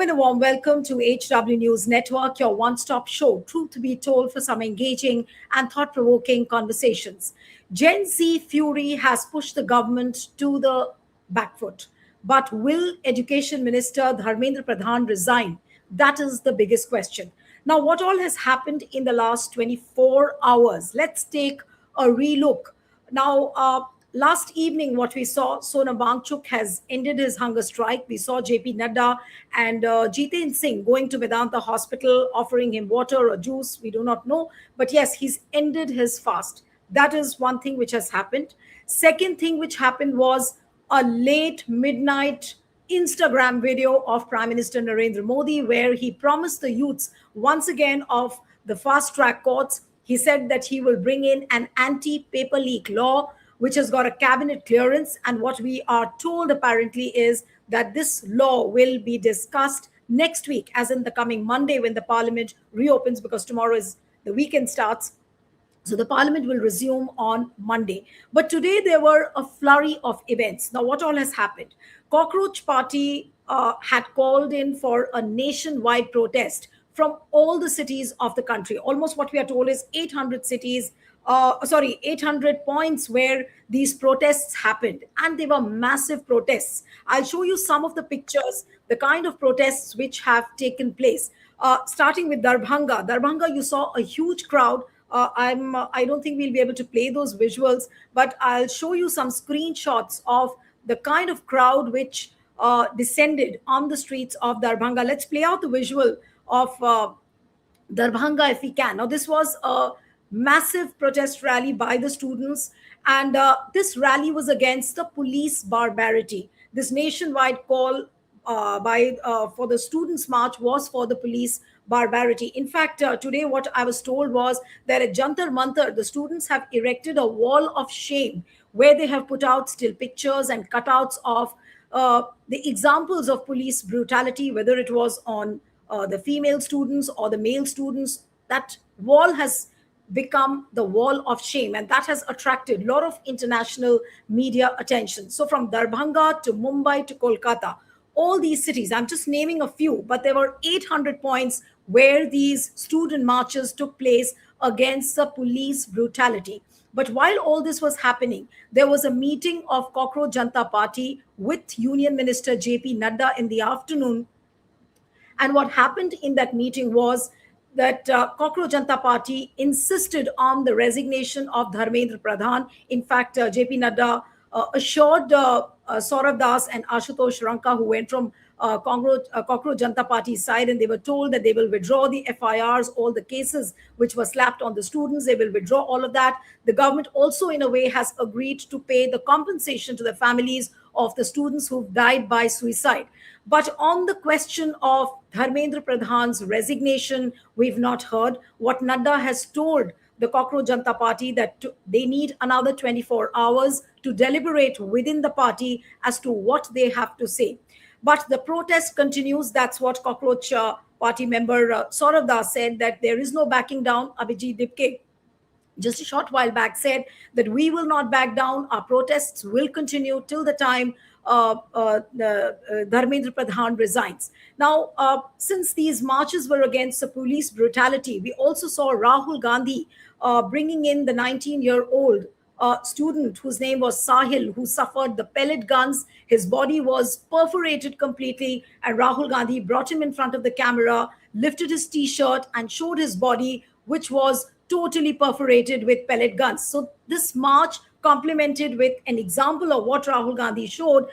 and a warm welcome to HW News Network, your one-stop show, truth be told, for some engaging and thought-provoking conversations. Gen Z fury has pushed the government to the back foot. But will Education Minister Dharmendra Pradhan resign? That is the biggest question. Now, what all has happened in the last 24 hours? Let's take a relook. Now, last evening, what we saw, Sonam Wangchuk has ended his hunger strike. We saw JP Nadda and Jiten Singh going to Vedanta Hospital, offering him water or juice. We do not know. But yes, he's ended his fast. That is one thing which has happened. Second thing which happened was a late midnight Instagram video of Prime Minister Narendra Modi, where he promised the youths once again of the fast track courts. He said that he will bring in an anti paper leak law, which has got a cabinet clearance. And what we are told apparently is that this law will be discussed next week, as in the coming Monday when the parliament reopens, because tomorrow is the weekend starts. So the parliament will resume on Monday. But today there were a flurry of events. Now, what all has happened? Cockroach Party had called in for a nationwide protest from all the cities of the country. Almost what we are told is 800 cities, 800 points where these protests happened. And they were massive protests. I'll show you some of the pictures, the kind of protests which have taken place. Starting with Darbhanga. Darbhanga, you saw a huge crowd. I don't think we'll be able to play those visuals, but I'll show you some screenshots of the kind of crowd which descended on the streets of Darbhanga. Let's play out the visual of Darbhanga if we can. Now, this was a massive protest rally by the students, and this rally was against the police barbarity. This nationwide call for the students' march was for the police barbarity. In fact, today what I was told was that at Jantar Mantar, the students have erected a wall of shame where they have put out still pictures and cutouts of the examples of police brutality, whether it was on the female students or the male students. That wall has become the wall of shame, and that has attracted a lot of international media attention. So from Darbhanga to Mumbai to Kolkata, all these cities, I'm just naming a few, but there were 800 points where these student marches took place against the police brutality. But while all this was happening, there was a meeting of Cockroach Janta Party with Union Minister JP Nadda in the afternoon. And what happened in that meeting was that Cockroach Janta Party insisted on the resignation of Dharmendra Pradhan. In fact, JP Nadda assured Saurav Das and Ashutosh Ranka, who went from Cockroach Janta Party's side, and they were told that they will withdraw the FIRs, all the cases which were slapped on the students, they will withdraw all of that. The government also, in a way, has agreed to pay the compensation to the families of the students who've died by suicide. But on the question of Dharmendra Pradhan's resignation, we've not heard. What Nadda has told the Cockroach Janta Party that they need another 24 hours to deliberate within the party as to what they have to say. But the protest continues. That's what Cockroach Party member Saurav Das said, that there is no backing down. Abhijit Dipke just a short while back said that we will not back down. Our protests will continue till the time Dharmendra Pradhan resigns. Now, since these marches were against the police brutality, we also saw Rahul Gandhi bringing in the 19-year-old student whose name was Sahil, who suffered the pellet guns. His body was perforated completely, and Rahul Gandhi brought him in front of the camera, lifted his t-shirt and showed his body, which was totally perforated with pellet guns. So this march, complemented with an example of what Rahul Gandhi showed,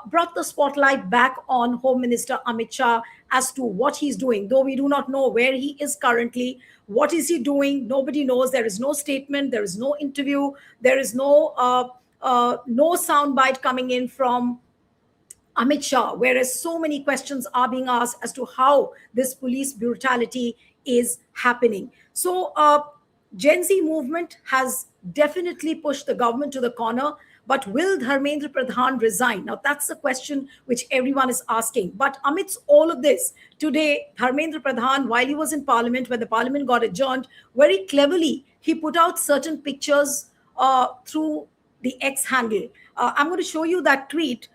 brought the spotlight back on Home Minister Amit Shah as to what he's doing. Though we do not know where he is currently, what is he doing? Nobody knows. There is no statement. There is no interview. There is no soundbite coming in from Amit Shah, whereas so many questions are being asked as to how this police brutality is happening. So Gen Z movement has definitely pushed the government to the corner. But will Dharmendra Pradhan resign? Now, that's the question which everyone is asking. But amidst all of this, today, Dharmendra Pradhan, while he was in Parliament, when the Parliament got adjourned, very cleverly, he put out certain pictures through the X handle. I'm going to show you that tweet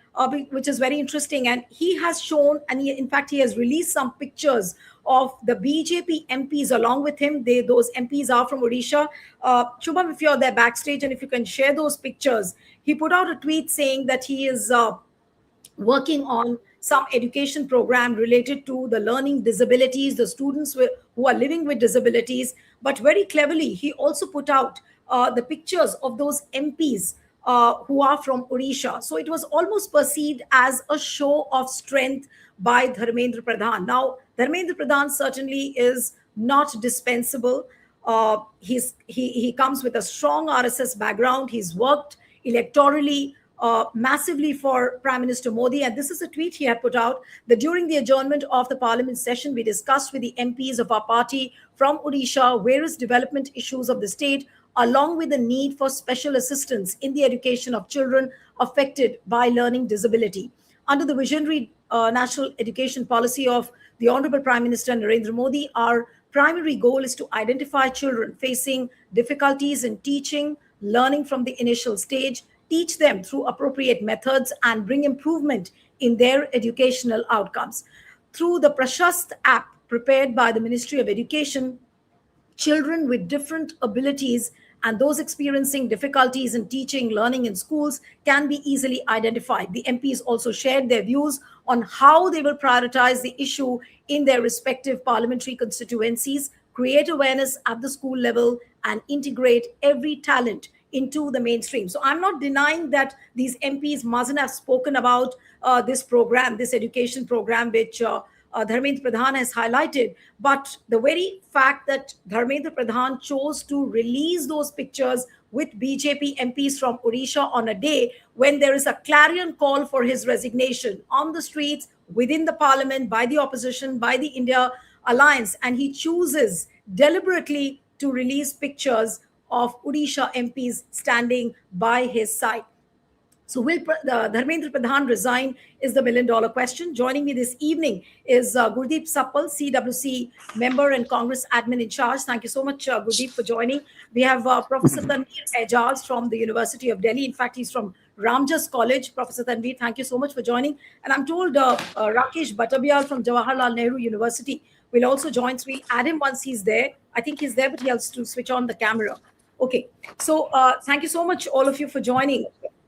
which is very interesting. And he has shown, and in fact, he has released some pictures of the BJP MPs along with him. Those MPs are from Odisha. Shubham, if you're there backstage and if you can share those pictures, he put out a tweet saying that he is working on some education program related to the learning disabilities, the students who are living with disabilities. But very cleverly, he also put out the pictures of those MPs who are from Odisha. So it was almost perceived as a show of strength by Dharmendra Pradhan. Now, Dharmendra Pradhan certainly is not dispensable. He comes with a strong RSS background. He's worked electorally massively for Prime Minister Modi. And this is a tweet he had put out that during the adjournment of the Parliament session, we discussed with the MPs of our party from Odisha various development issues of the state, along with the need for special assistance in the education of children affected by learning disability. Under the visionary national education policy of the Honorable Prime Minister Narendra Modi, our primary goal is to identify children facing difficulties in teaching, learning from the initial stage, teach them through appropriate methods, and bring improvement in their educational outcomes. Through the Prashast app prepared by the Ministry of Education, children with different abilities and those experiencing difficulties in teaching, learning in schools can be easily identified. The MPs also shared their views on how they will prioritize the issue in their respective parliamentary constituencies, create awareness at the school level, and integrate every talent into the mainstream. So I'm not denying that these MPs mustn't have spoken about this program, this education program, which Dharmendra Pradhan has highlighted. But the very fact that Dharmendra Pradhan chose to release those pictures with BJP MPs from Odisha on a day when there is a clarion call for his resignation on the streets, within the parliament, by the opposition, by the India Alliance, and he chooses deliberately to release pictures of Odisha MPs standing by his side. So will Dharmendra Pradhan resign is the million-dollar question. Joining me this evening is Gurdeep Sappal, CWC member and Congress admin in charge. Thank you so much, Gurdeep, for joining. We have Professor Tanveer Ejaz from the University of Delhi. In fact, he's from Ramjas College. Professor Tanveer, thank you so much for joining. And I'm told Rakesh Bhattabial from Jawaharlal Nehru University will also join. So we add him once he's there. I think he's there, but he has to switch on the camera. Okay. So thank you so much, all of you, for joining.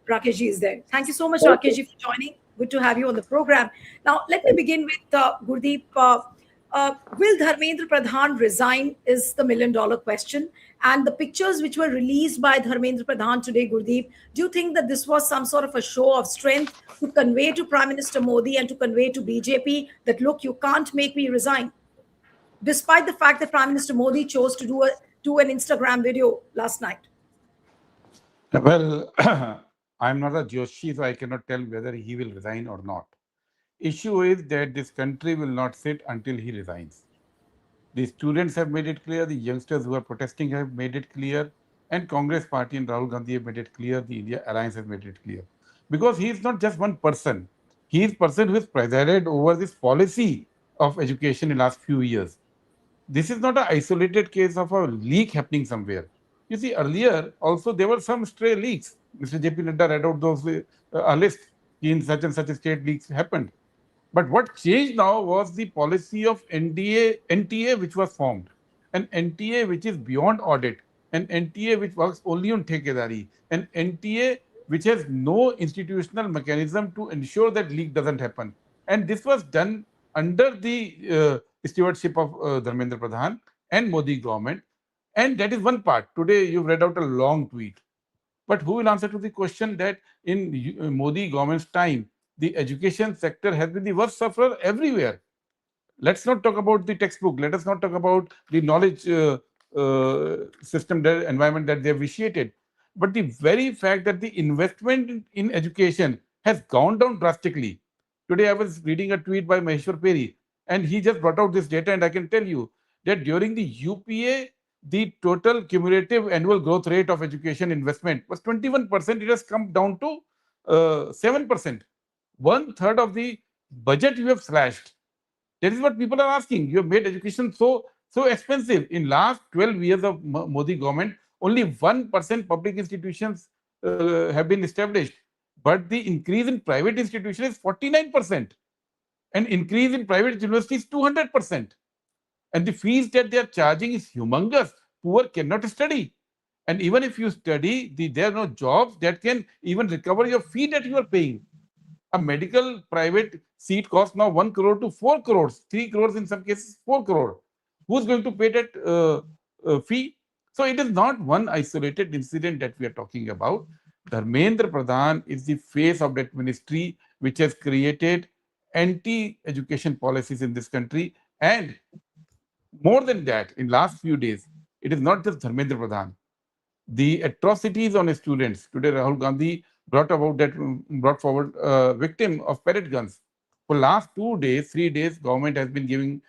Rakeshji is there. Thank you so much, Rakeshji, for joining. Good to have you on the program. Now, let me begin with Gurdeep. Will Dharmendra Pradhan resign is the million-dollar question. And the pictures which were released by Dharmendra Pradhan today, Gurdeep, do you think that this was some sort of a show of strength to convey to Prime Minister Modi and to convey to BJP that, look, you can't make me resign? Despite the fact that Prime Minister Modi chose to do an Instagram video last night. Well, I'm not a Joshi, so I cannot tell whether he will resign or not. Issue is that this country will not sit until he resigns. The students have made it clear, the youngsters who are protesting have made it clear, and Congress party and Rahul Gandhi have made it clear, the India Alliance has made it clear. Because he is not just one person. He is a person who has presided over this policy of education in the last few years. This is not an isolated case of a leak happening somewhere. You see, earlier also there were some stray leaks. Mr. J.P. Nadda read out those a list in such and such state leaks happened. But what changed now was the policy of NTA which was formed. An NTA which is beyond audit, an NTA which works only on thekedari, an NTA which has no institutional mechanism to ensure that leak doesn't happen. And this was done under the stewardship of Dharmendra Pradhan and Modi government. And that is one part. Today, you've read out a long tweet. But who will answer to the question that in Modi government's time, the education sector has been the worst sufferer everywhere? Let's not talk about the textbook. Let us not talk about the knowledge system environment that they have vitiated. But the very fact that the investment in education has gone down drastically. Today, I was reading a tweet by Maheshwar Peri, and he just brought out this data, and I can tell you that during the UPA, the total cumulative annual growth rate of education investment was 21%. It has come down to 7%. 1/3 of the budget you have slashed. That is what people are asking. You have made education so expensive. In last 12 years of Modi government, only 1% public institutions have been established. but the increase in private institutions is 49%, and increase in private universities 200%. And the fees that they are charging is humongous. Poor cannot study. And even if you study, there are no jobs that can even recover your fee that you are paying. A medical private seat costs now 1 crore to 4 crores, 3 crores in some cases, 4 crore. Who's going to pay that fee? So it is not one isolated incident that we are talking about. Dharmendra Pradhan is the face of that ministry which has created anti-education policies in this country. And more than that, in last few days, it is not just Dharmendra Pradhan. The atrocities on students. Today, Rahul Gandhi brought forward a victim of pellet guns. For last 2 days, 3 days, government has been giving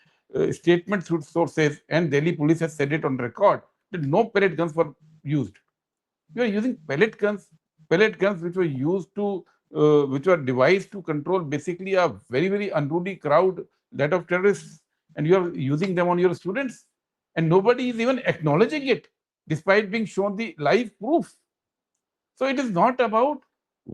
statements through sources, and Delhi police has said it on record that no pellet guns were used. You are using pellet guns which were used to, which were devised to control basically a very, very unruly crowd, that of terrorists, and you are using them on your students, and nobody is even acknowledging it, despite being shown the live proof. So it is not about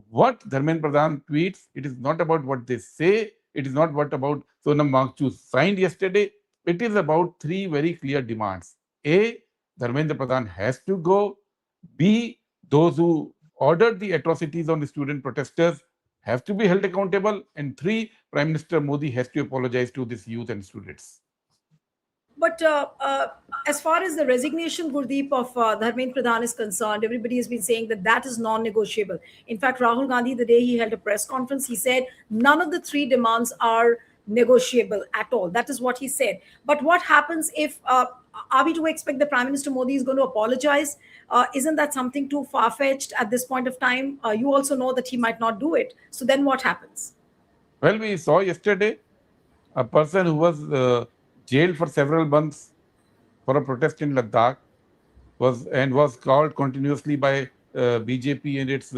what Dharmendra Pradhan tweets. It is not about what they say. It is not what about Sonam Wangchu signed yesterday. It is about three very clear demands. A, Dharmendra Pradhan has to go. B, those who ordered the atrocities on the student protesters have to be held accountable. And three, Prime Minister Modi has to apologize to this youth and students. But as far as the resignation, Gurdeep, of Dharmendra Pradhan is concerned, everybody has been saying that that is non-negotiable. In fact, Rahul Gandhi, the day he held a press conference, he said none of the three demands are negotiable at all. That is what he said. But what happens if, are we to expect the Prime Minister Modi is going to apologize? Isn't that something too far-fetched at this point of time? You also know that he might not do it. So then what happens? Well, we saw yesterday a person who was jailed for several months for a protest in Ladakh was called continuously by BJP and its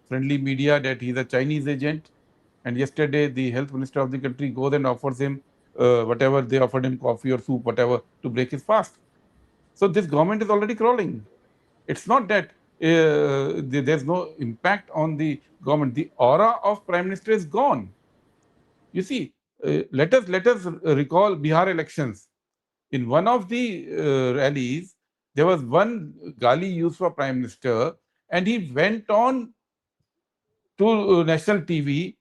friendly media that he's a Chinese agent. And yesterday, the health minister of the country goes and offers him whatever they offered him, coffee or soup, whatever, to break his fast. So this government is already crawling. It's not that there's no impact on the government. The aura of Prime Minister is gone. You see, let us recall Bihar elections. In one of the rallies, there was one gali used for Prime Minister, and he went on to national TV,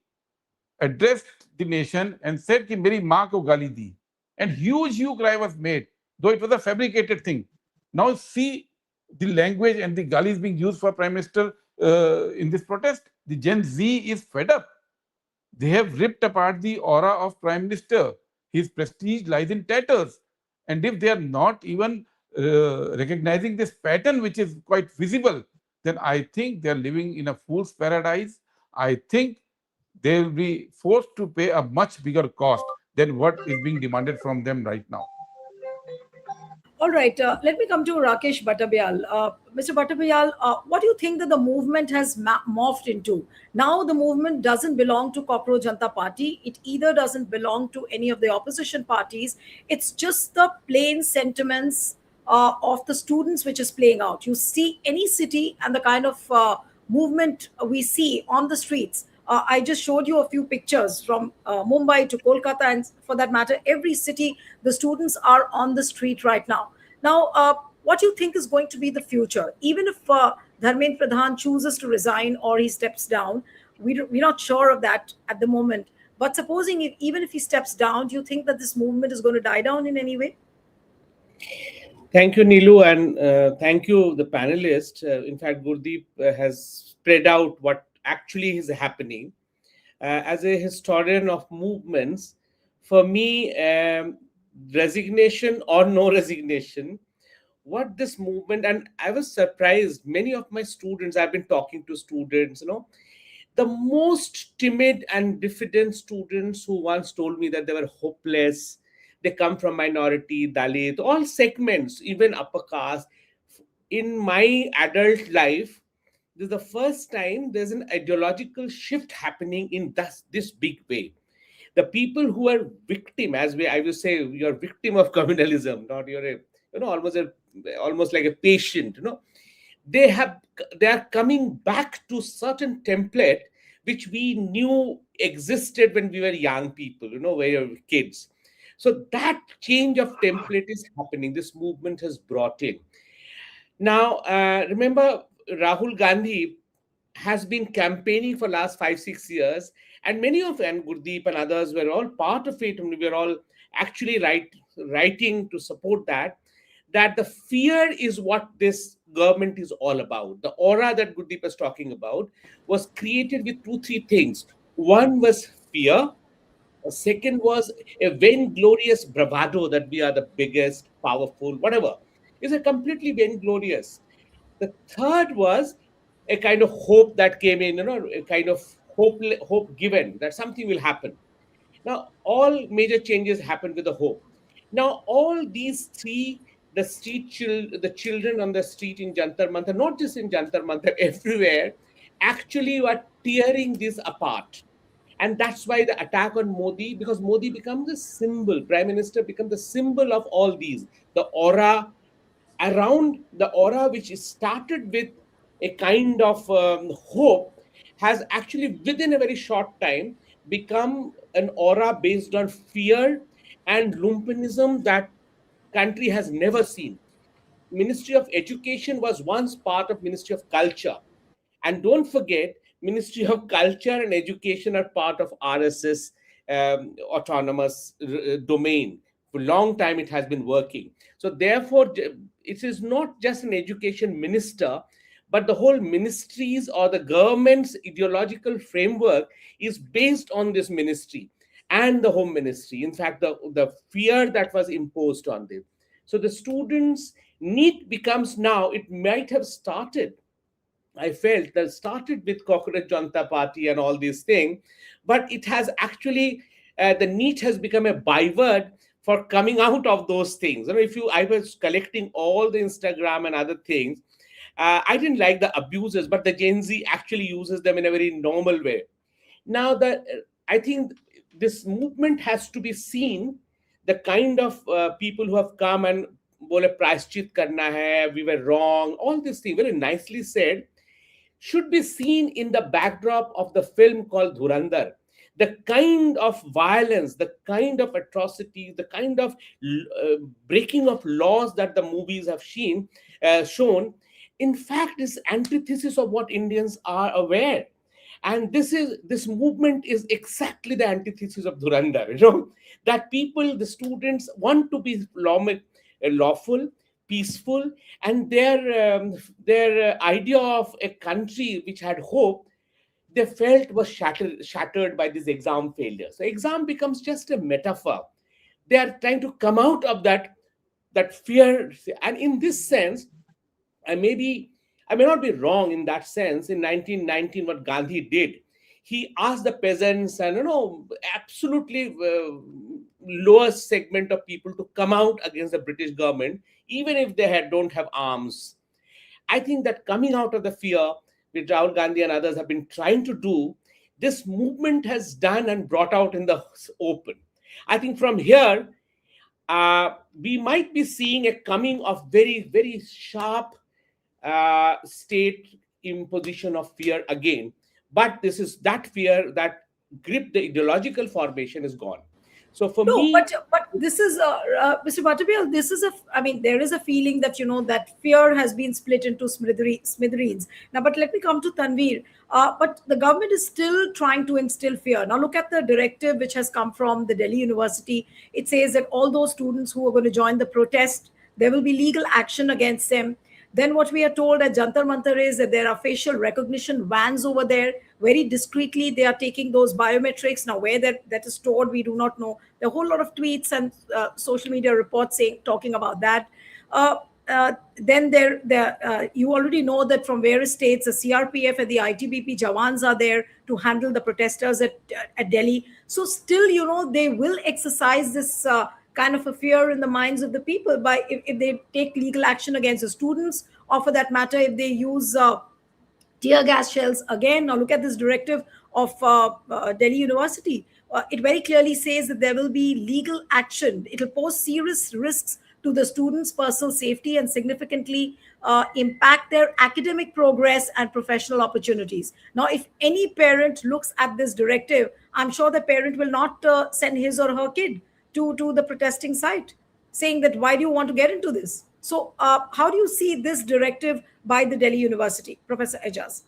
addressed the nation, and said कि मेरी माँ को गाली दी. And huge cry was made, though it was a fabricated thing. Now see the language and the galis being used for Prime Minister in this protest. The Gen Z is fed up. They have ripped apart the aura of Prime Minister. His prestige lies in tatters. And if they are not even recognizing this pattern, which is quite visible, then I think they are living in a fool's paradise. I think they will be forced to pay a much bigger cost than what is being demanded from them right now. All right, let me come to Rakesh Bhattabyal. Mr. Bhattabyal, what do you think that the movement has morphed into? Now the movement doesn't belong to Cockroach Janata Party. It either doesn't belong to any of the opposition parties. It's just the plain sentiments of the students which is playing out. You see any city and the kind of movement we see on the streets. I just showed you a few pictures from Mumbai to Kolkata, and for that matter, every city, the students are on the street right now. Now, what do you think is going to be the future? Even if Dharmendra Pradhan chooses to resign or he steps down, we're not sure of that at the moment. But supposing even if he steps down, do you think that this movement is going to die down in any way? Thank you, Neelu, and thank you, the panelists. In fact, Gurdeep has spread out what actually is happening. As a historian of movements, for me, resignation or no resignation, what this movement, and I was surprised, many of my students, I've been talking to students, the most timid and diffident students who once told me that they were hopeless, they come from minority, Dalit, all segments, even upper caste. In my adult life, this is the first time there's an ideological shift happening in this big way. The people who are victim, I will say, you're victim of communalism, not you're a, almost like a patient, they are coming back to certain template which we knew existed when we were young people, when we were kids. So that change of template is happening. This movement has brought in. Now, remember, Rahul Gandhi has been campaigning for last 5 6 years, and many of them, Gurdeep and others, were all part of it, and we were all actually writing to support that. That the fear is what this government is all about. The aura that Gurdeep is talking about was created with two, three things. One was fear. The second was a vainglorious bravado that we are the biggest, powerful, whatever. It's a completely vainglorious. The third was a kind of hope that came in, a kind of hope given that something will happen. Now, all major changes happen with the hope. Now, all these three, the children on the street in Jantar Mantar, not just in Jantar Mantar, everywhere, actually were tearing this apart. And that's why the attack on Modi, because Modi becomes the symbol, Prime Minister becomes the symbol of all these. The aura around the aura, which is started with a kind of hope, has actually within a very short time become an aura based on fear and lumpenism that country has never seen. Ministry of Education was once part of Ministry of Culture. And don't forget, Ministry of Culture and Education are part of RSS autonomous domain. For a long time, it has been working. So therefore, it is not just an education minister, but the whole ministries or the government's ideological framework is based on this ministry and the home ministry. In fact, the fear that was imposed on them. So the students' need becomes now, it might have started, I felt that started with Cockroach Janta Party and all these things, but it has actually, the NEET has become a byword for coming out of those things. If I was collecting all the Instagram and other things, I didn't like the abuses, but the Gen Z actually uses them in a very normal way. Now, I think this movement has to be seen, the kind of people who have come and bole prashchit karna hai, we were wrong, all these things, very nicely said, should be seen in the backdrop of the film called Dhurandhar. The kind of violence, the kind of atrocity, the kind of breaking of laws that the movies have shown, in fact, is antithesis of what Indians are aware. And this movement is exactly the antithesis of Dhurandhar. That people, the students, want to be lawful, peaceful, and their idea of a country which had hope, they felt was shattered by this exam failure. So exam becomes just a metaphor. They are trying to come out of that fear, and in this sense, I may not be wrong in that sense. In 1919, what Gandhi did, he asked the peasants and absolutely lowest segment of people to come out against the British government, even if they don't have arms. I think that coming out of the fear, which Rahul Gandhi and others have been trying to do, this movement has done and brought out in the open. I think from here, we might be seeing a coming of very, very sharp state imposition of fear again. But this is that fear that grip the ideological formation is gone. So for No, me, but this is Mr. Bhattapial. This is I mean, there is a feeling that that fear has been split into smithereens. Now, but let me come to Tanveer. But the government is still trying to instill fear. Now, look at the directive which has come from the Delhi University. It says that all those students who are going to join the protest, there will be legal action against them. Then what we are told at Jantar Mantar is that there are facial recognition vans over there. Very discreetly, they are taking those biometrics. Now, where that is stored, we do not know. There are a whole lot of tweets and social media reports talking about that. Then you already know that from various states, the CRPF and the ITBP Jawans are there to handle the protesters at Delhi. So still, they will exercise this kind of a fear in the minds of the people by if they take legal action against the students, or for that matter, if they use tear gas shells again. Now look at this directive of Delhi University. It very clearly says that there will be legal action. It will pose serious risks to the students' personal safety and significantly impact their academic progress and professional opportunities. Now, if any parent looks at this directive, I'm sure the parent will not send his or her kid to the protesting site, saying that why do you want to get into this? So, how do you see this directive by the Delhi University, Professor Ejaz?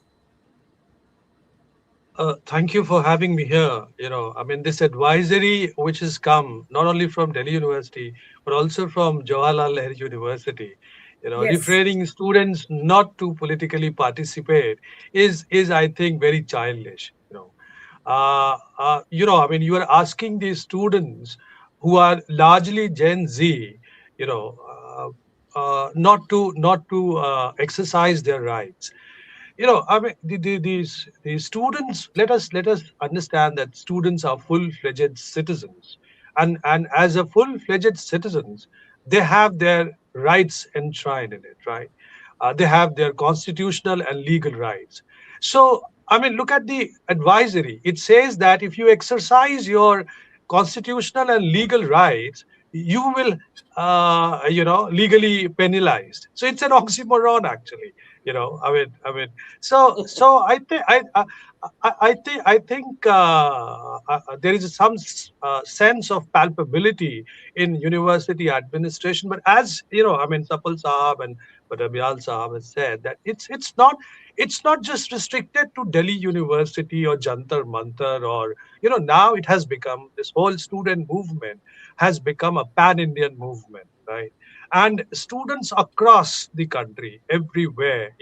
Thank you for having me here. I mean, this advisory which has come not only from Delhi University, but also from Jawaharlal Nehru University, Yes. refraining students not to politically participate is I think very childish. I mean, you are asking these students who are largely Gen Z, you know, not to exercise their rights. I mean, these students, let us understand that students are full-fledged citizens, and as a full-fledged citizens, they have their rights enshrined in it, right? They have their constitutional and legal rights. So, I mean, look at the advisory. It says that if you exercise your constitutional and legal rights, you will, legally penalized. So it's an oxymoron, actually. I mean, so I think there is some sense of palpability in university administration. But as I mean, Sapal Saab and Abhyal Saab has said that it's not just restricted to Delhi University or Jantar Mantar, or now it has become, this whole student movement has become a pan-Indian movement, right? And students across the country, everywhere,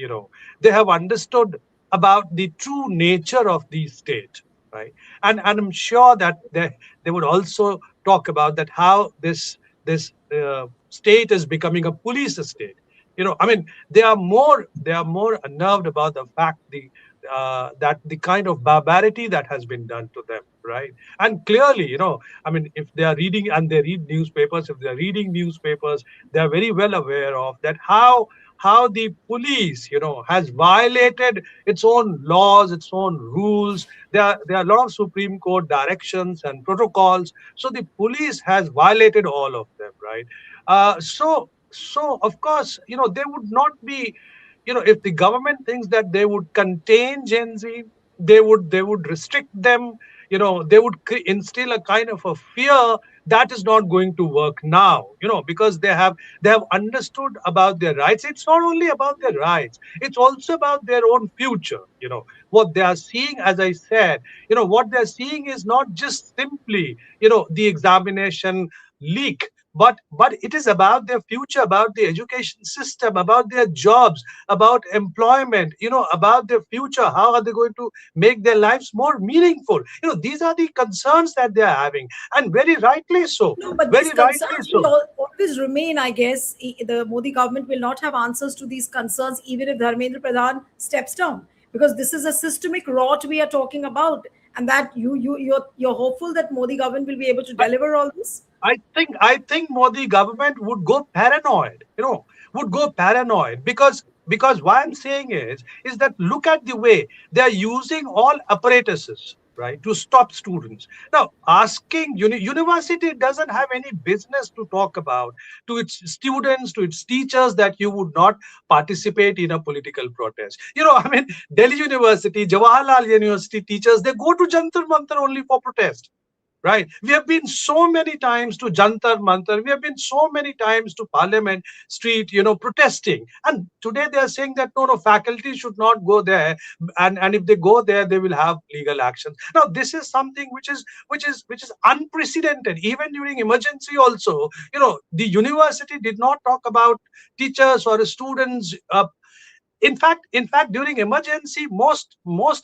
they have understood about the true nature of the state, right? And I'm sure that they would also talk about that, how this state is becoming a police state. I mean, they are more unnerved about the fact that the kind of barbarity that has been done to them, right? And clearly, I mean, if they are reading and they read newspapers, if they are reading newspapers, they are very well aware of that, how the police, has violated its own laws, its own rules. There are a lot of Supreme Court directions and protocols. So the police has violated all of them, right? So of course, they would not be, if the government thinks that they would contain Gen Z, they would restrict them, they would instill a kind of a fear. That is not going to work now, because they have understood about their rights. It's not only about their rights, it's also about their own future. What they are seeing, as I said, what they're seeing is not just simply, the examination leak, but it is about their future, about the education system, about their jobs, about employment, about their future. How are they going to make their lives more meaningful? These are the concerns that they are having, and very rightly so. No, but these Very rightly concerns will so. always remain, I guess. The Modi government will not have answers to these concerns even if Dharmendra Pradhan steps down, because this is a systemic rot we are talking about, and that you're hopeful that Modi government will be able to deliver all this. I think Modi government would go paranoid, would go paranoid, because what I'm saying is that, look at the way they are using all apparatuses, right, to stop students. Now, asking university doesn't have any business to talk about to its students, to its teachers, that you would not participate in a political protest. I mean, Delhi University, Jawaharlal University teachers, they go to Jantar Mantar only for protest. Right. We have been so many times to Jantar Mantar. We have been so many times to Parliament Street, protesting. And today they are saying that no, faculty should not go there, and if they go there, they will have legal actions. Now, this is something which is unprecedented. Even during emergency, also, the university did not talk about teachers or students. In fact, during emergency, most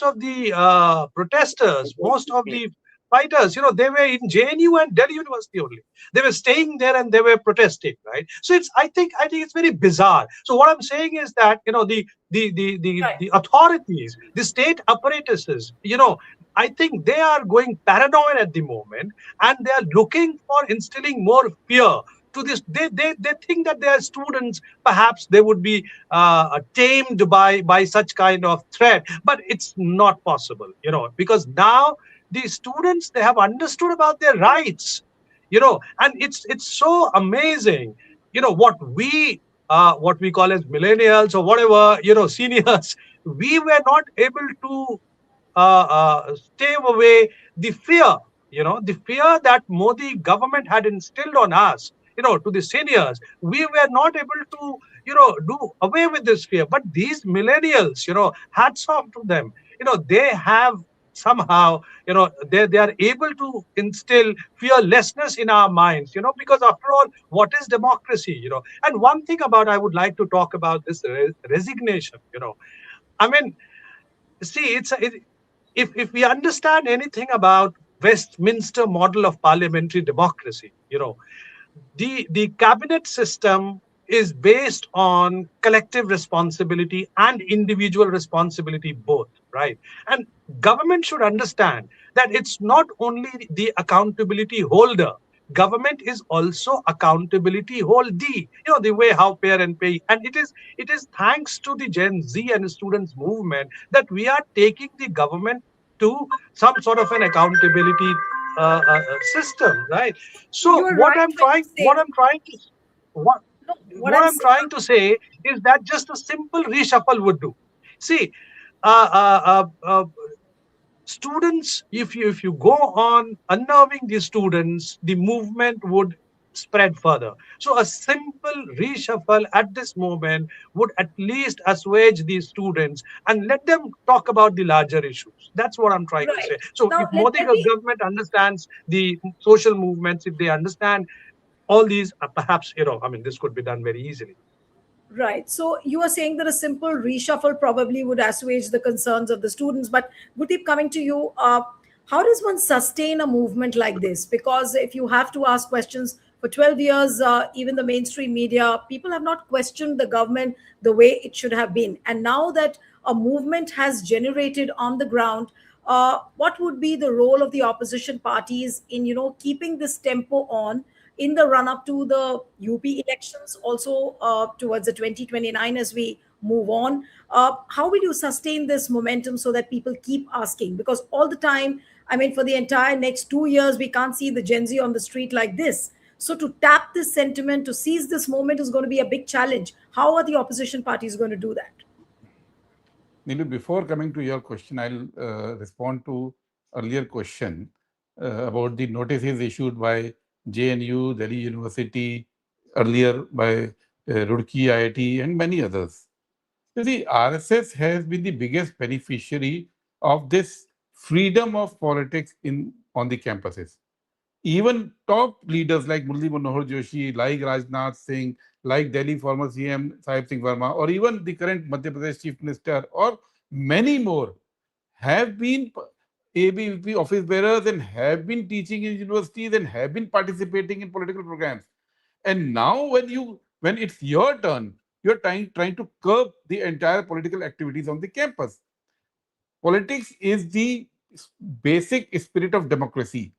of the protesters, most of the fighters, they were in JNU and Delhi University only. They were staying there and they were protesting, right? So I think it's very bizarre. So what I'm saying is that, the authorities, the state apparatuses, I think they are going paranoid at the moment, and they are looking for instilling more fear to this. They think that their students, perhaps they would be tamed by such kind of threat, but it's not possible, because now the students, they have understood about their rights, and it's so amazing. what we call as millennials or whatever, seniors, we were not able to stave away the fear, the fear that Modi government had instilled on us, to the seniors. We were not able to, do away with this fear. But these millennials, hats off to them. They have somehow, they are able to instill fearlessness in our minds, because after all, what is democracy, And one thing about I would like to talk about this resignation, I mean, see, if we understand anything about Westminster model of parliamentary democracy, the cabinet system is based on collective responsibility and individual responsibility both, right? And government should understand that it's not only the accountability holder, government is also accountability holdee, the way how pay and pay. And it is thanks to the Gen Z and students movement that we are taking the government to some sort of an accountability system, right? You So are right when you say, what no, what what I'm I'm saying. trying to say is that just a simple reshuffle would do. See, uh, uh, uh, uh, students, if you go on unnerving the students, the movement would spread further. So a simple reshuffle at this moment would at least assuage these students and let them talk about the larger issues. That's what I'm trying to say. Right. So if Now, Modi let me. government understands the social movements, if they understand all these, perhaps, this could be done very easily. Right. So you are saying that a simple reshuffle probably would assuage the concerns of the students. But Gurdeep, coming to you, how does one sustain a movement like this? Because if you have to ask questions for 12 years, even the mainstream media, people have not questioned the government the way it should have been. And now that a movement has generated on the ground, what would be the role of the opposition parties in, keeping this tempo on in the run up to the UP elections, also towards the 2029 as we move on? How will you sustain this momentum so that people keep asking? Because all the time, I mean, for the entire next 2 years, we can't see the Gen Z on the street like this. So to tap this sentiment, to seize this moment is going to be a big challenge. How are the opposition parties going to do that? Neelu, before coming to your question, I'll respond to earlier question about the notices issued by JNU, Delhi University, earlier by Roorkee IIT, and many others. So the RSS has been the biggest beneficiary of this freedom of politics on the campuses. Even top leaders like Murli Manohar Joshi, like Rajnath Singh, like Delhi former CM Sahib Singh Verma, or even the current Madhya Pradesh Chief Minister, or many more, have been ABVP office bearers and have been teaching in universities and have been participating in political programs. And now, when it's your turn, you're trying to curb the entire political activities on the campus. Politics is the basic spirit of democracy.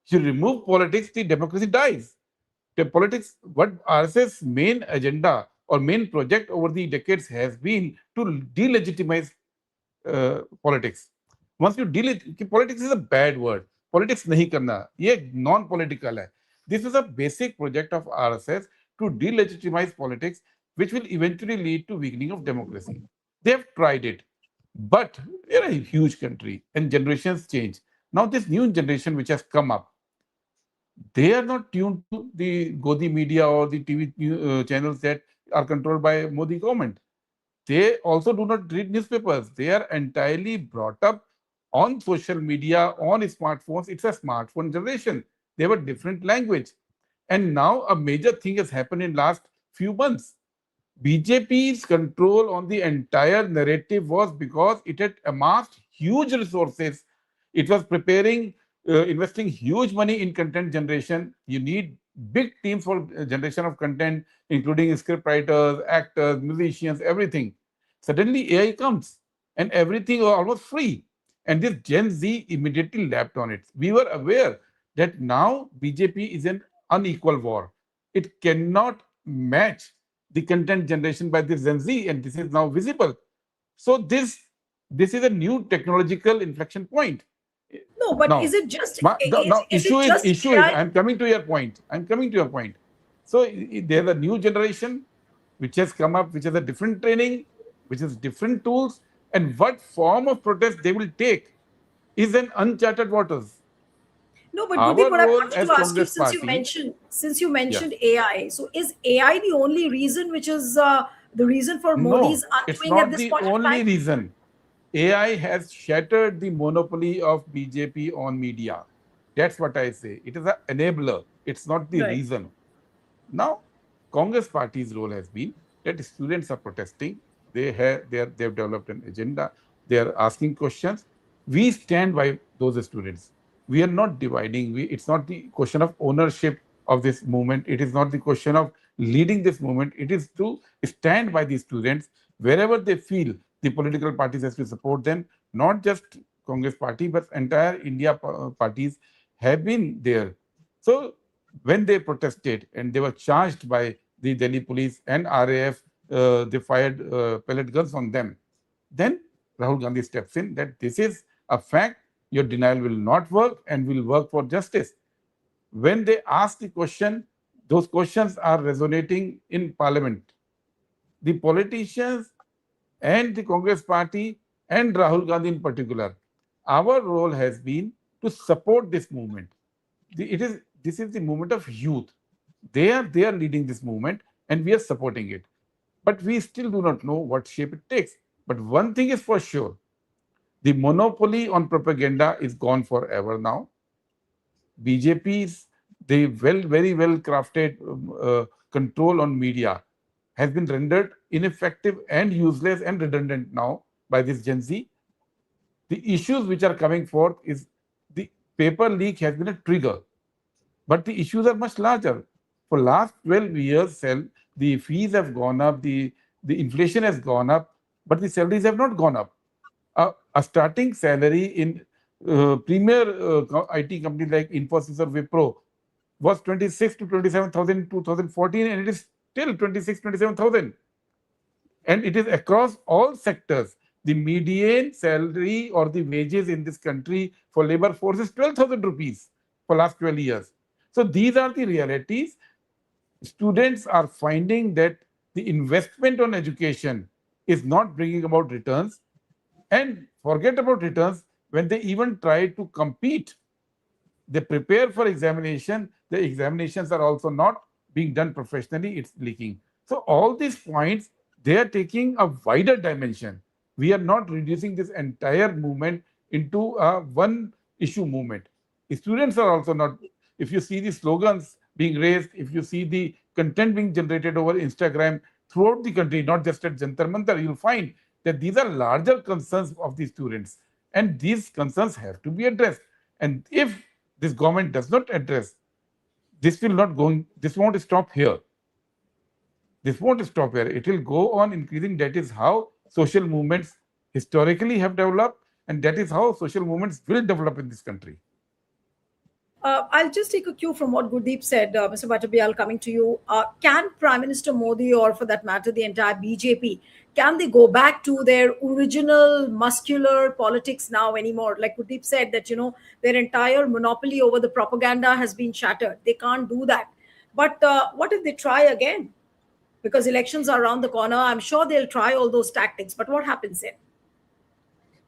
You remove politics, the democracy dies. The politics, what RSS main agenda or main project over the decades has been to delegitimize politics. Once you politics is a bad word. Politics nahi karna. Ye non-political hai. This is a basic project of RSS to delegitimize politics, which will eventually lead to weakening of democracy. They have tried it, but they're a huge country and generations change. Now this new generation which has come up, they are not tuned to the Godi media or the TV channels that are controlled by Modi government. They also do not read newspapers. They are entirely brought up on social media, on smartphones. It's a smartphone generation. They have a different language. And now a major thing has happened in last few months. BJP's control on the entire narrative was because it had amassed huge resources. It was preparing, investing huge money in content generation. You need big teams for generation of content, including script writers, actors, musicians, everything. Suddenly AI comes and everything was almost free. And this Gen Z immediately lapped on it. We were aware that now BJP is an unequal war. It cannot match the content generation by this Gen Z, and this is now visible. So this is a new technological inflection point. No, but is Now, it just now is it just issue is AI? I'm coming to your point. I'm coming to your point. So there's a new generation which has come up, which has a different training, which has different tools, and what form of protest they will take is an uncharted waters. No, but Gurdeep, Our what I role wanted as to ask you, Congress Party, since you yeah, mentioned AI, so is AI the only reason which is the reason for Modi's no, it's undoing at not this the point of only time? reason. AI has shattered the monopoly of BJP on media. That's what I say. It is an enabler. It's not the Right. reason. Now, Congress Party's role has been that students are protesting. They've developed an agenda. They are asking questions. We stand by those students. We are not dividing. It's not the question of ownership of this movement. It is not the question of leading this movement. It is to stand by these students wherever they feel the political parties has to support them. Not just Congress Party, but entire India parties have been there. So when they protested and they were charged by the Delhi police and RAF, they fired pellet guns on them. Then Rahul Gandhi steps in that this is a fact, your denial will not work and will work for justice. When they ask the question, those questions are resonating in parliament. The politicians and the Congress party and Rahul Gandhi in particular, our role has been to support this movement. This is the movement of youth. They are leading this movement and we are supporting it. But we still do not know what shape it takes. But one thing is for sure, the monopoly on propaganda is gone forever now. BJP's the very well crafted control on media has been rendered ineffective and useless and redundant now by this Gen Z. The issues which are coming forth is the paper leak has been a trigger, but the issues are much larger. For last 12 years, the fees have gone up, the inflation has gone up, but the salaries have not gone up. A starting salary in premier IT companies like Infosys or Wipro was 26 to 27,000 in 2014, and it is still 26, 27,000. And it is across all sectors. The median salary or the wages in this country for labor force is 12,000 rupees for last 12 years. So these are the realities. Students are finding that the investment on education is not bringing about returns, and forget about returns. When they even try to compete, they prepare for examination, the examinations are also not being done professionally, it's leaking. So all these points, they are taking a wider dimension. We are not reducing this entire movement into a one issue movement. Students are also not, if you see the slogans being raised, if you see the content being generated over Instagram throughout the country, not just at Jantar Mantar, you'll find that these are larger concerns of the students, and these concerns have to be addressed. And if this government does not address, this won't stop here. This won't stop here. It will go on increasing. That is how social movements historically have developed, and that is how social movements will develop in this country. I'll just take a cue from what Gurdeep said, Mr. Bhattabial, coming to you. Can Prime Minister Modi, or for that matter, the entire BJP, can they go back to their original muscular politics now anymore? Like Gurdeep said, that, their entire monopoly over the propaganda has been shattered. They can't do that. But what if they try again? Because elections are around the corner. I'm sure they'll try all those tactics. But what happens then?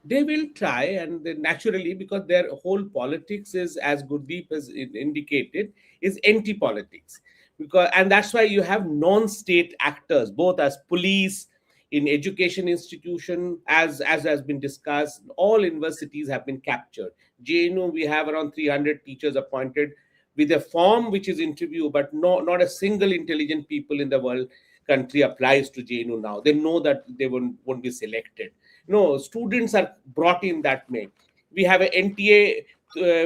They will try, and they naturally, because their whole politics is, as Gurdeep has indicated, is anti-politics. Because, and that's why you have non-state actors, both as police, in education institution, as has been discussed. All universities have been captured. JNU, we have around 300 teachers appointed with a form which is interview, but not a single intelligent people in the world country applies to JNU now. They know that they won't be selected. No, students are brought in that way. We have a NTA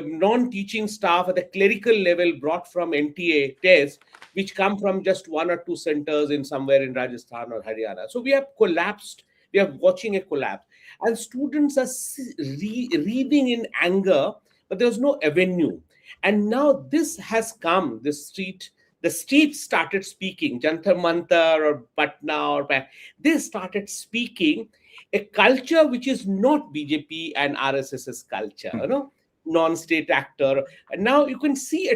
non-teaching staff at the clerical level brought from NTA tests, which come from just one or two centers in somewhere in Rajasthan or Haryana. So we have collapsed. We are watching a collapse, and students are reading in anger, but there's no avenue. And now this has come. The street started speaking. Jantar Mantar or Patna or they started speaking a culture which is not BJP and RSS's culture, non-state actor. And now you can see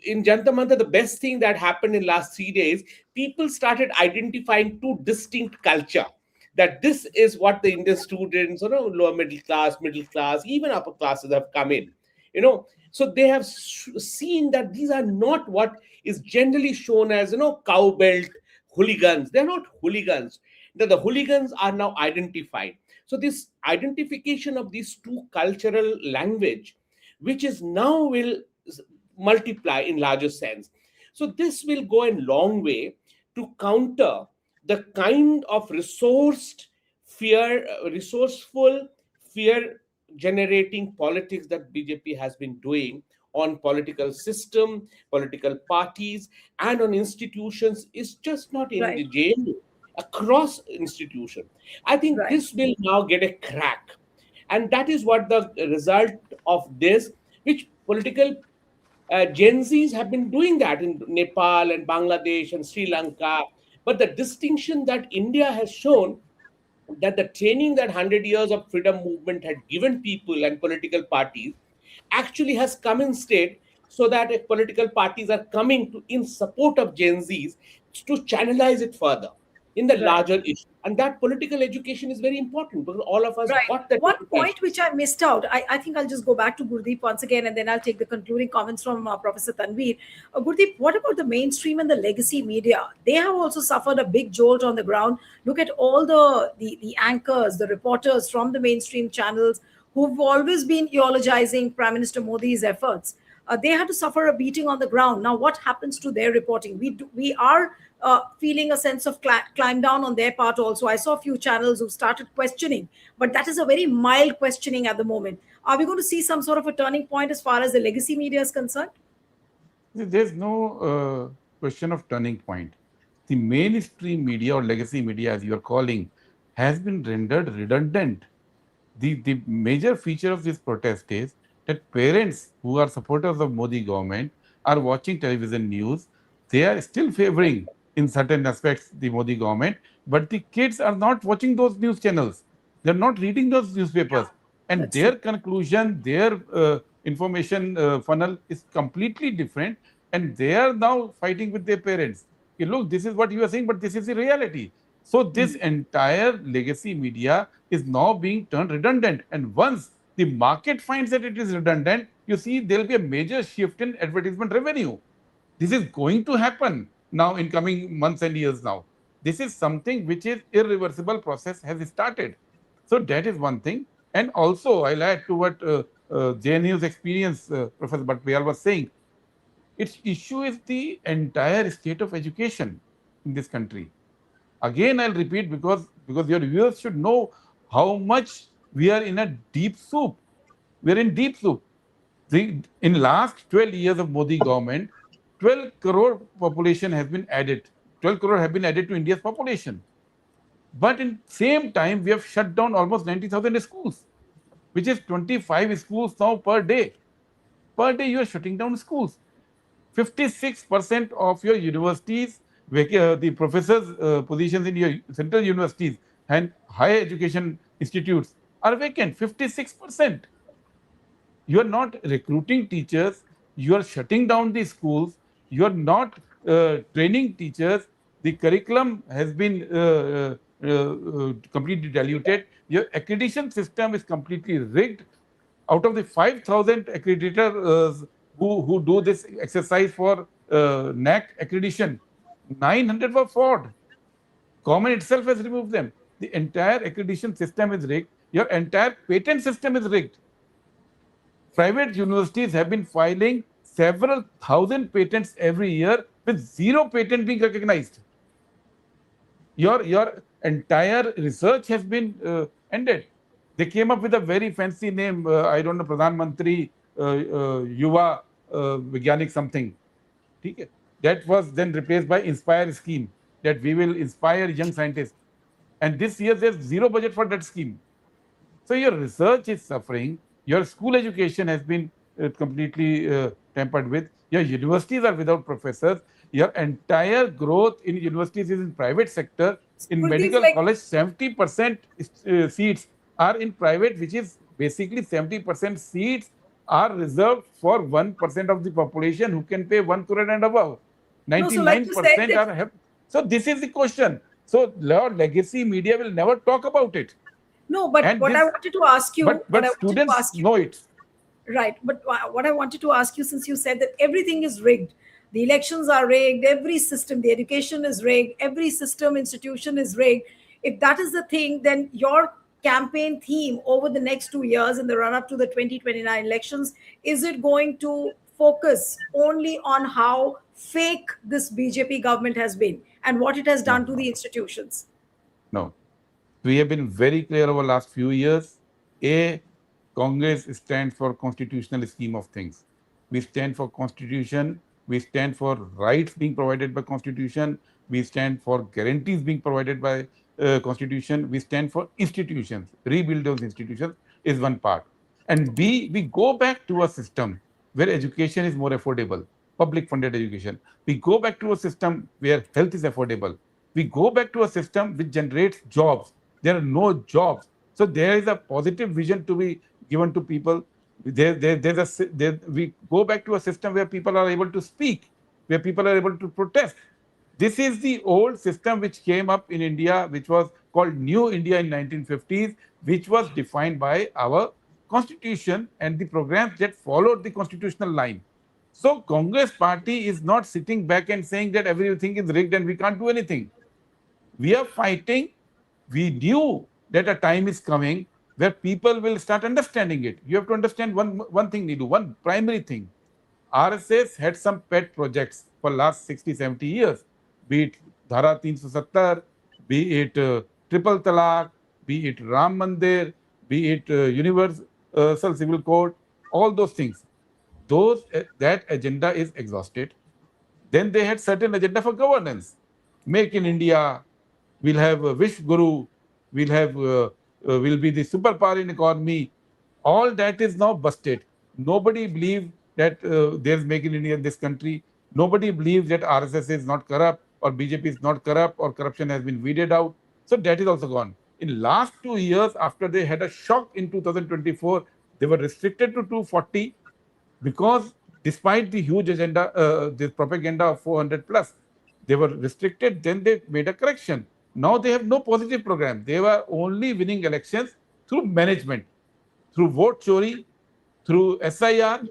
In Jantar Mantar, the best thing that happened in last 3 days, people started identifying two distinct culture. That this is what the Indian students, lower middle class, even upper classes have come in. You know, so they have seen that these are not what is generally shown as cowbelt hooligans. They're not hooligans. The hooligans are now identified. So this identification of these two cultural language, which is now will multiply in larger sense. So this will go a long way to counter the kind of resourceful, fear generating politics that BJP has been doing on political system, political parties, and on institutions, is just not in Right. the JNU, across institution. I think Right. this will now get a crack. And that is what the result of this, which political Gen Zs have been doing that in Nepal and Bangladesh and Sri Lanka. But the distinction that India has shown, that the training that 100 years of freedom movement had given people and political parties actually has come instead, so that if political parties are coming to in support of Gen Zs to channelize it further in the Right. larger issue. And that political education is very important because all of us Right. got that One education. point which I missed out, I think I'll just go back to Gurdeep once again, and then I'll take the concluding comments from Professor Tanveer. Gurdeep, what about the mainstream and the legacy media? They have also suffered a big jolt on the ground. Look at all the anchors, the reporters from the mainstream channels who've always been eulogizing Prime Minister Modi's efforts. They had to suffer a beating on the ground. Now, what happens to their reporting? We are feeling a sense of climb down on their part also. I saw a few channels who started questioning, but that is a very mild questioning at the moment. Are we going to see some sort of a turning point as far as the legacy media is concerned? There's no question of turning point. The mainstream media or legacy media, as you are calling, has been rendered redundant. The major feature of this protest is that parents who are supporters of Modi government are watching television news. They are still favoring in certain aspects the Modi government, but the kids are not watching those news channels. They're not reading those newspapers, and That's true. their conclusion, their information funnel is completely different, and they are now fighting with their parents. Okay, look, this is what you are saying, but this is the reality. So this entire legacy media is now being turned redundant. And once the market finds that it is redundant, you see there will be a major shift in advertisement revenue. This is going to happen now in coming months and years now. This is something which is irreversible process has started. So that is one thing. And also I'll add to what JNU's experience, Professor Bhatpayal was saying. Its issue is the entire state of education in this country. Again, I'll repeat because your viewers should know how much we are in a deep soup. We are in deep soup. In last 12 years of Modi government, 12 crore population has been added. 12 crore have been added to India's population. But in same time, we have shut down almost 90,000 schools, which is 25 schools now per day. Per day, you are shutting down schools. 56% of your universities, the professors' positions in your central universities and higher education institutes are vacant. 56%. You are not recruiting teachers. You are shutting down the schools. You are not training teachers. The curriculum has been completely diluted. Your accreditation system is completely rigged. Out of the 5,000 accreditors who do this exercise for NAC accreditation, 900 were fraud. Government itself has removed them. The entire accreditation system is rigged. Your entire patent system is rigged. Private universities have been filing several thousand patents every year with zero patent being recognized. Your entire research has been ended. They came up with a very fancy name. I don't know, Pradhan Mantri Yuva Vigyanik something. Okay? That was then replaced by Inspire scheme, that we will inspire young scientists. And this year there's zero budget for that scheme. So your research is suffering. Your school education has been completely tampered with. Your universities are without professors. Your entire growth in universities is in private sector. In Gurdeep, medical like, college, 70% seats are in private, which is basically 70% seats are reserved for 1% of the population who can pay 1 crore and above. No, so like you said 99% that, are have. So this is the question. So your legacy media will never talk about it. no, but And what I this, wanted to ask you, what but I wanted to students ask you, know it. right? But what I wanted to ask you, since you said that everything is rigged, the elections are rigged, every system, the education is rigged, every system, institution is rigged. If that is the thing, then your campaign theme over the next 2 years in the run up to the 2029 elections, is it going to focus only on how fake this BJP government has been and what it has No, done to the institutions? no. We have been very clear over the last few years. A, Congress stands for constitutional scheme of things. We stand for constitution. We stand for rights being provided by constitution. We stand for guarantees being provided by constitution. We stand for institutions. Rebuild those institutions is one part. And B, we go back to a system where education is more affordable, public funded education. We go back to a system where health is affordable. We go back to a system which generates jobs. There are no jobs. So there is a positive vision to be given to people. We go back to a system where people are able to speak, where people are able to protest. This is the old system which came up in India, which was called New India in 1950s, which was defined by our constitution and the programs that followed the constitutional line. So Congress party is not sitting back and saying that everything is rigged and we can't do anything. We are fighting. We knew that a time is coming where people will start understanding it. You have to understand one thing, Neelu, one primary thing. RSS had some pet projects for last 60, 70 years, be it Dhara 370, be it Triple Talaq, be it Ram Mandir, be it Universal Civil Code, all those things. That agenda is exhausted. Then they had certain agenda for governance. Make in India, we'll have a Wish Guru, we'll be the superpower in economy. All that is now busted. Nobody believes that there's Make in India in this country. Nobody believes that RSS is not corrupt or BJP is not corrupt or corruption has been weeded out. So that is also gone. In last 2 years, after they had a shock in 2024, they were restricted to 240 because despite the huge agenda, the propaganda of 400 plus, they were restricted. Then they made a correction. Now they have no positive program. They were only winning elections through management, through vote chori, through SIR.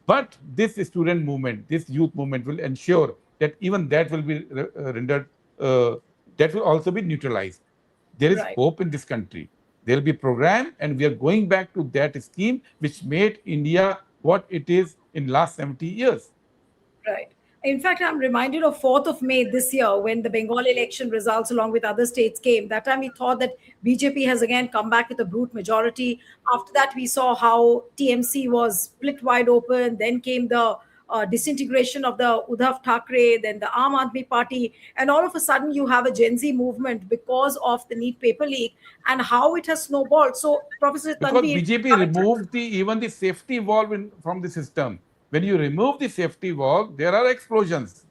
But this student movement, this youth movement will ensure that even that will be rendered, that will also be neutralized. There is Right. hope in this country. There will be program, and we are going back to that scheme which made India what it is in last 70 years. Right. In fact, I'm reminded of 4th of May this year when the Bengal election results, along with other states, came. That time we thought that BJP has again come back with a brute majority. After that, we saw how TMC was split wide open. Then came the disintegration of the Uddhav Thackeray, then the Aam Aadmi Party. And all of a sudden, you have a Gen Z movement because of the NEET paper leak and how it has snowballed. So, Professor Because Tanvir, BJP removed even the safety valve from the system. When you remove the safety valve, there are explosions.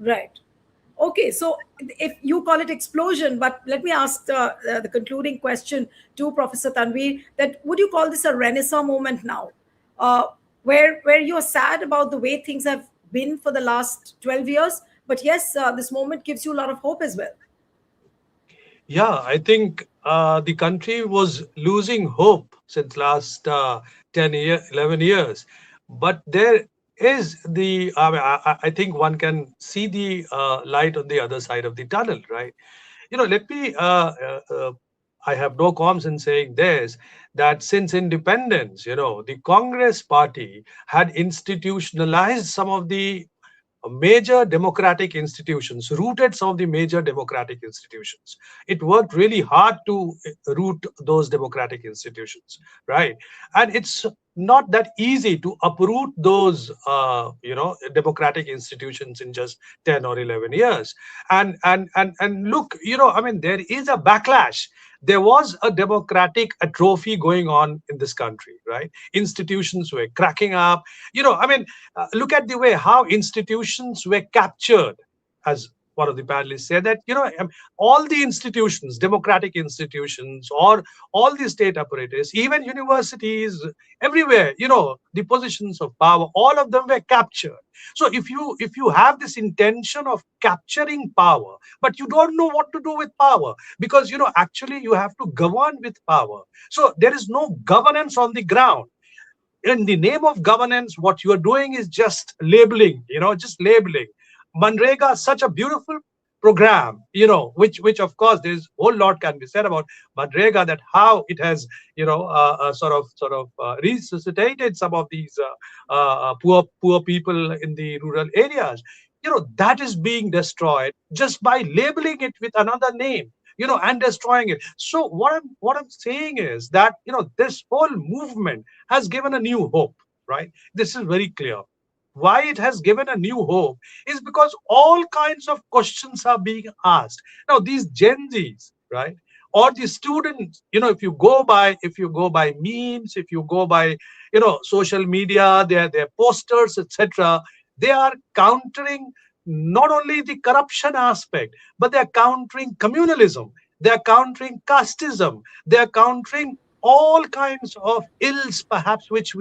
right. Okay, so if you call it explosion, but let me ask the concluding question to Professor Tanvir, that would you call this a renaissance moment now, where you're sad about the way things have been for the last 12 years, but yes, this moment gives you a lot of hope as well. Yeah, I think the country was losing hope since last 11 years. But there is I think one can see the light on the other side of the tunnel, right? Let me, I have no qualms in saying this, that since independence, the Congress party had institutionalized some of the major democratic institutions, rooted some of the major democratic institutions. It worked really hard to root those democratic institutions, right? And it's not that easy to uproot those, democratic institutions in just 10 or 11 years. And look, I mean, there is a backlash. There was a democratic atrophy going on in this country, right? Institutions were cracking up. I mean, look at the way how institutions were captured as one of the panelists said that, all the institutions, democratic institutions, or all the state apparatus, even universities, everywhere, the positions of power, all of them were captured. So if you have this intention of capturing power, but you don't know what to do with power, because actually you have to govern with power. So there is no governance on the ground. In the name of governance, what you are doing is just labeling, just labeling. Manrega is such a beautiful program, which of course there's a whole lot can be said about Manrega, that how it has, resuscitated some of these poor people in the rural areas. That is being destroyed just by labeling it with another name, and destroying it. So what I'm saying is that, this whole movement has given a new hope, right? This is very clear. Why it has given a new hope is because all kinds of questions are being asked. Now, these Gen Zs, right? Or the students, if you go by memes, if you go by, social media, their posters, etc., they are countering not only the corruption aspect, but they're countering communalism, they're countering casteism, they're countering all kinds of ills, perhaps, which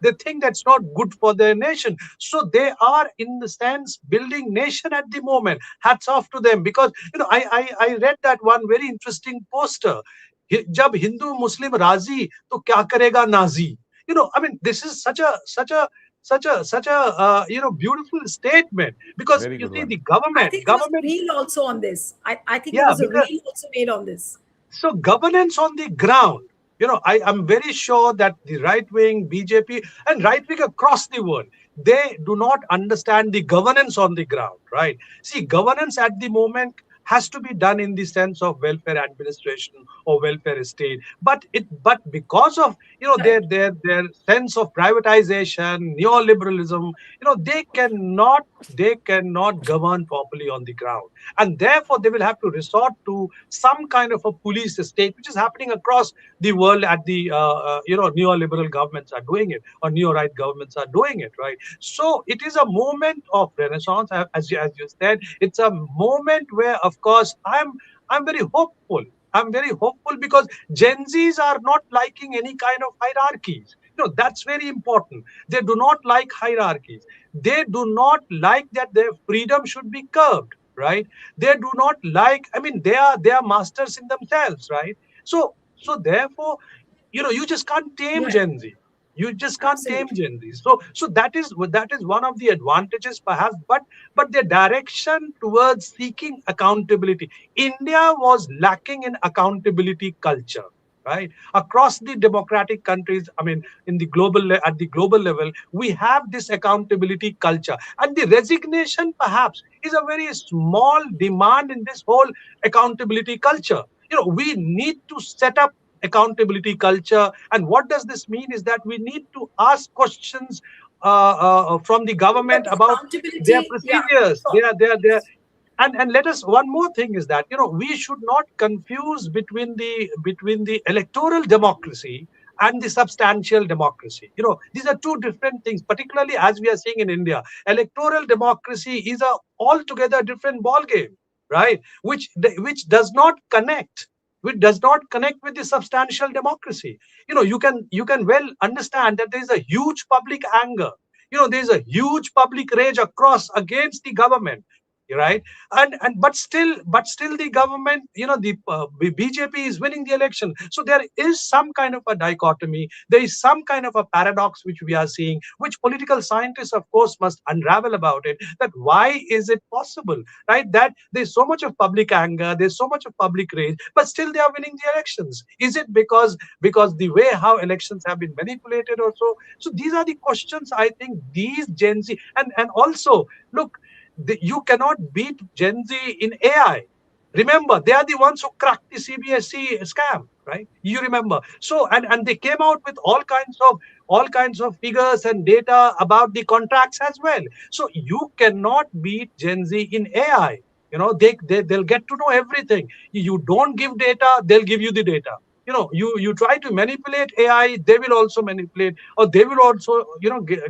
they think that's not good for their nation. So they are, in the sense, building nation at the moment. Hats off to them, because I read that one very interesting poster. जब हिंदू मुस्लिम राजी तो क्या करेगा Nazi. I mean, this is such a beautiful statement, because Very you good see, one. the I government think there was a government reel also on this. I think there yeah, was a because reel also made on this. so governance on the ground, I am very sure that the right wing BJP and right wing across the world, they do not understand the governance on the ground, right? See, governance at the moment has to be done in the sense of welfare administration or welfare state, but because of, their Right. their sense of privatization, neoliberalism, they cannot govern properly on the ground, and therefore they will have to resort to some kind of a police state, which is happening across the world. At the neoliberal governments are doing it, or neo-right governments are doing it, right? So it is a moment of renaissance, as you said. It's a moment where, of course, I'm very hopeful. I'm very hopeful because Gen Zs are not liking any kind of hierarchies. That's very important. They do not like hierarchies. They do not like that their freedom should be curbed, right? They do not like, I mean, they are masters in themselves, right? So therefore, you just can't tame Right. Gen Z. You just can't tame Absolutely. Gen Z. So that is one of the advantages, perhaps. But the direction towards seeking accountability, India was lacking in accountability culture, right? Across the democratic countries, I mean, at the global level, we have this accountability culture, and the resignation, perhaps, is a very small demand in this whole accountability culture. We need to set up accountability culture. And what does this mean is that we need to ask questions from the But government the about their accountability, yeah, procedures, sure. their and let us, one more thing is that, we should not confuse between the electoral democracy and the substantial democracy. These are two different things, particularly as we are seeing in India. Electoral democracy is a altogether different ball game, right? Which does not connect, with the substantial democracy. You can well understand that there is a huge public anger. There is a huge public rage across against the government, right? And but still the government, the BJP is winning the election. So there is some kind of a dichotomy, there is some kind of a paradox which we are seeing, which political scientists, of course, must unravel about it, that why is it possible, right, that there's so much of public anger, there's so much of public rage, but still they are winning the elections. Is it because the way how elections have been manipulated or so? So these are the questions, I think, these Gen Z. And also, look, you cannot beat Gen Z in AI. Remember, they are the ones who cracked the CBSE scam, right? You remember. So, and they came out with all kinds of figures and data about the contracts as well. So you cannot beat Gen Z in AI. They'll get to know everything. You don't give data, they'll give you the data. You try to manipulate AI, they will also manipulate, or they will also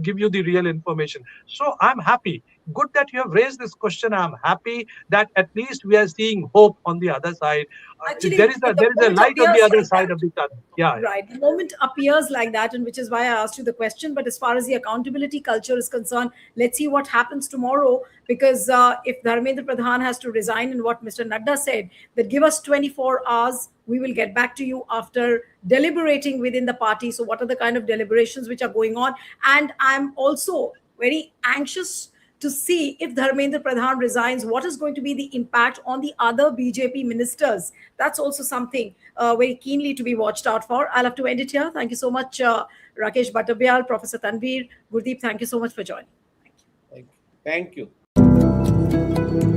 give you the real information. So I'm happy. good that you have raised this question. I'm happy that at least we are seeing hope on the other side. Actually, the There is a moment light on the appears other like side that. of the tunnel. Yeah, yeah. Right. The moment appears like that, and which is why I asked you the question. But as far as the accountability culture is concerned, let's see what happens tomorrow. Because if Dharmendra Pradhan has to resign, and what Mr. Nadda said, that give us 24 hours, we will get back to you after deliberating within the party. So, what are the kind of deliberations which are going on? And I'm also very anxious to see if Dharmendra Pradhan resigns, what is going to be the impact on the other BJP ministers. That's also something very keenly to be watched out for. I'll have to end it here. Thank you so much, Rakesh Bhattabyal, Professor Tanveer, Gurdeep. Thank you so much for joining. Thank you. Thank you.